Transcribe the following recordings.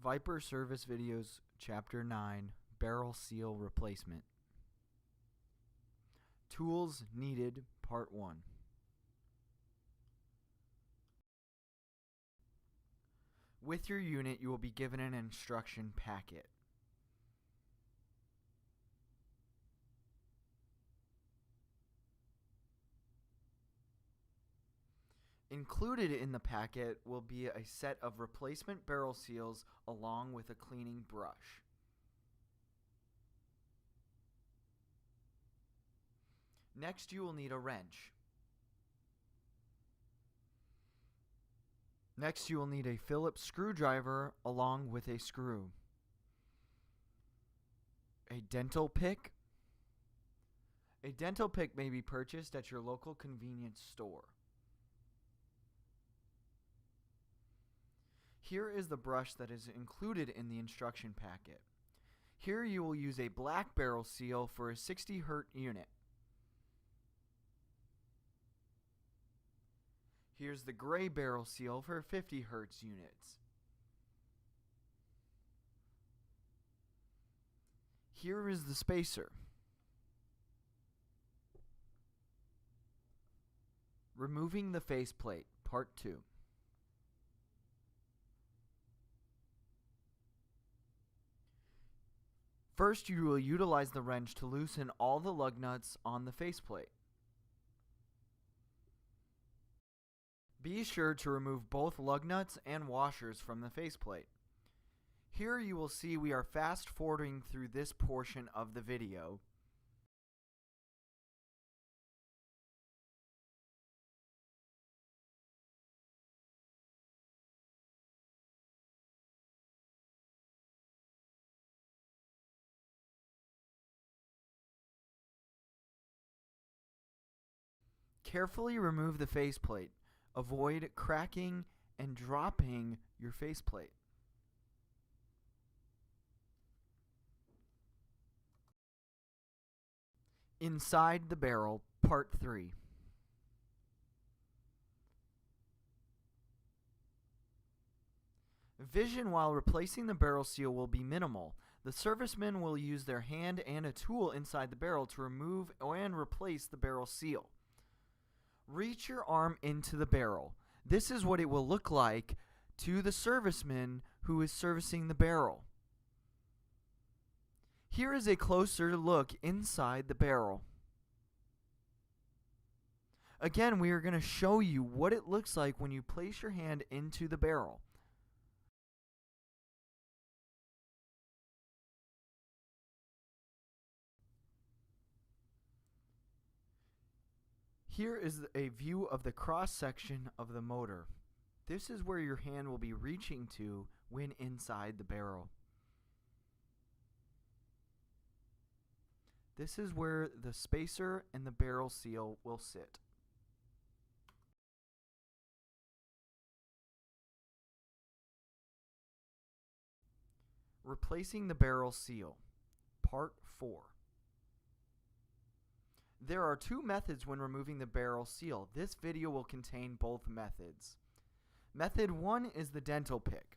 Viper Service Videos Chapter 9 Barrel Seal Replacement. Tools Needed Part 1. With your unit, you will be given an instruction packet. Included in the packet will be a set of replacement barrel seals along with a cleaning brush. Next, you will need a wrench. Next, you will need a Phillips screwdriver along with a screw. A dental pick. A dental pick may be purchased at your local convenience store. Here is the brush that is included in the instruction packet. Here you will use a black barrel seal for a 60 Hz unit. Here's the gray barrel seal for 50 Hz units. Here is the spacer. Removing the faceplate, Part 2. First, you will utilize the wrench to loosen all the lug nuts on the faceplate. Be sure to remove both lug nuts and washers from the faceplate. Here you will see we are fast forwarding through this portion of the video. Carefully remove the faceplate. Avoid cracking and dropping your faceplate. Inside the barrel, Part 3. Vision while replacing the barrel seal will be minimal. The servicemen will use their hand and a tool inside the barrel to remove and replace the barrel seal. Reach your arm into the barrel. This is what it will look like to the serviceman who is servicing the barrel. Here is a closer look inside the barrel. Again, we are going to show you what it looks like when you place your hand into the barrel. Here is a view of the cross-section of the motor. This is where your hand will be reaching to when inside the barrel. This is where the spacer and the barrel seal will sit. Replacing the barrel seal, Part 4. There are two methods when removing the barrel seal. This video will contain both methods. Method 1 is the dental pick.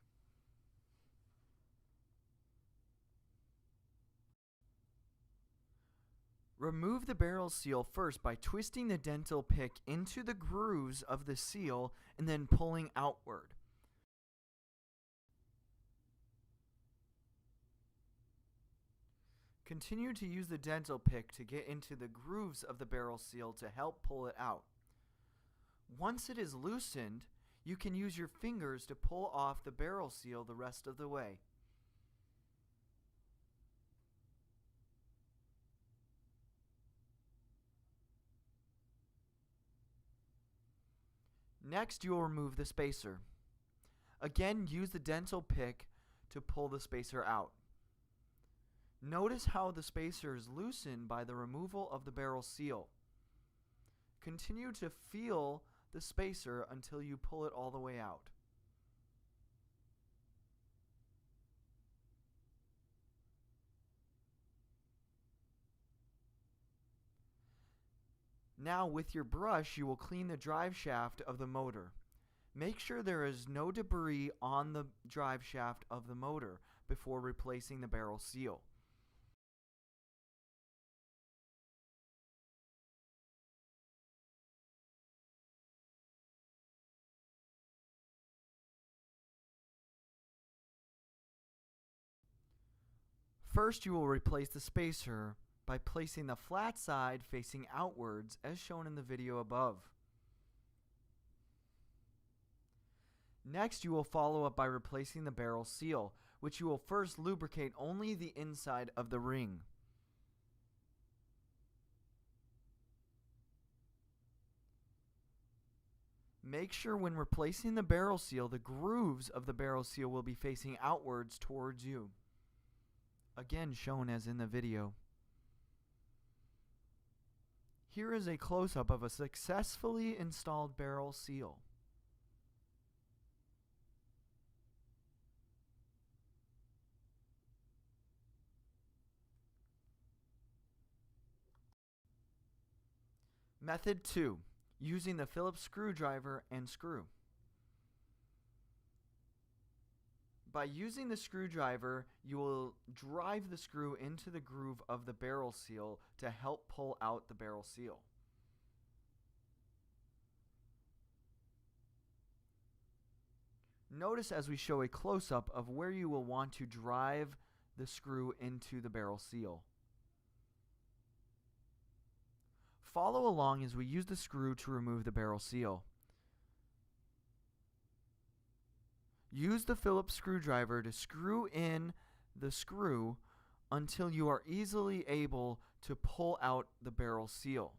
Remove the barrel seal first by twisting the dental pick into the grooves of the seal and then pulling outward. Continue to use the dental pick to get into the grooves of the barrel seal to help pull it out. Once it is loosened, you can use your fingers to pull off the barrel seal the rest of the way. Next, you will remove the spacer. Again, use the dental pick to pull the spacer out. Notice how the spacer is loosened by the removal of the barrel seal. Continue to feel the spacer until you pull it all the way out. Now with your brush, you will clean the drive shaft of the motor. Make sure there is no debris on the drive shaft of the motor before replacing the barrel seal. First, you will replace the spacer by placing the flat side facing outwards as shown in the video above. Next, you will follow up by replacing the barrel seal, which you will first lubricate only the inside of the ring. Make sure when replacing the barrel seal, the grooves of the barrel seal will be facing outwards towards you. Again, shown as in the video. Here is a close-up of a successfully installed barrel seal. Method 2. Using the Phillips screwdriver and screw. By using the screwdriver, you will drive the screw into the groove of the barrel seal to help pull out the barrel seal. Notice as we show a close-up of where you will want to drive the screw into the barrel seal. Follow along as we use the screw to remove the barrel seal. Use the Phillips screwdriver to screw in the screw until you are easily able to pull out the barrel seal.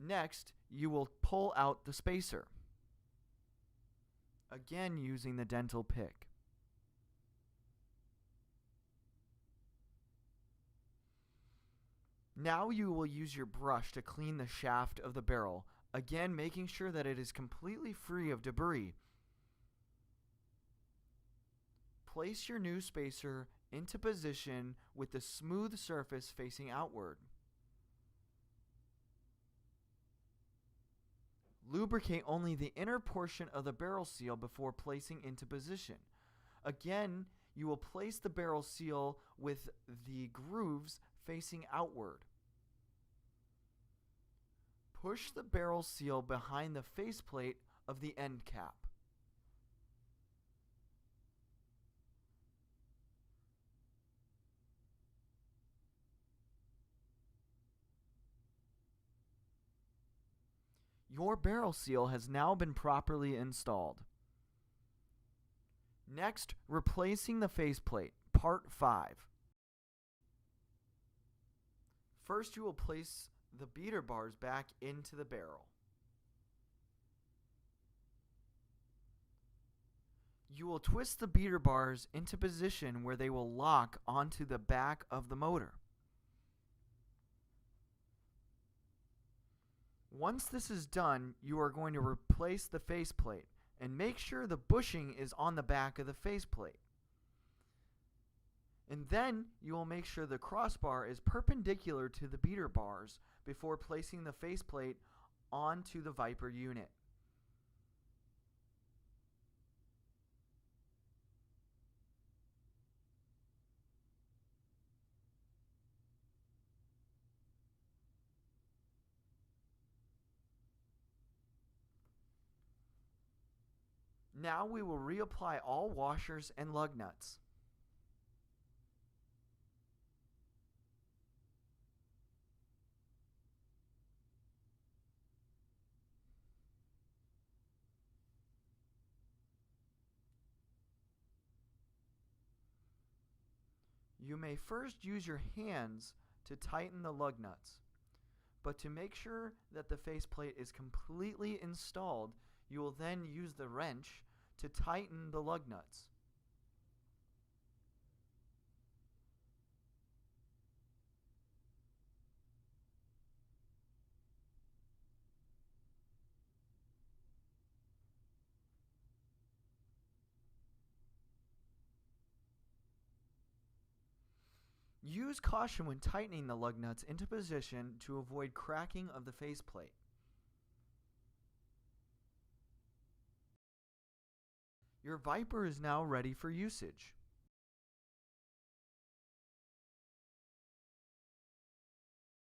Next, you will pull out the spacer, again using the dental pick. Now you will use your brush to clean the shaft of the barrel, again making sure that it is completely free of debris. Place your new spacer into position with the smooth surface facing outward. Lubricate only the inner portion of the barrel seal before placing into position. Again, you will place the barrel seal with the grooves facing outward. Push the barrel seal behind the faceplate of the end cap. Your barrel seal has now been properly installed. Next, replacing the faceplate, part 5. First, you will place the beater bars back into the barrel. You will twist the beater bars into position where they will lock onto the back of the motor. Once this is done, you are going to replace the faceplate and make sure the bushing is on the back of the faceplate. And then you will make sure the crossbar is perpendicular to the beater bars before placing the faceplate onto the Viper unit. Now we will reapply all washers and lug nuts. You may first use your hands to tighten the lug nuts, but to make sure that the faceplate is completely installed, you will then use the wrench to tighten the lug nuts. Use caution when tightening the lug nuts into position to avoid cracking of the faceplate. Your Viper is now ready for usage.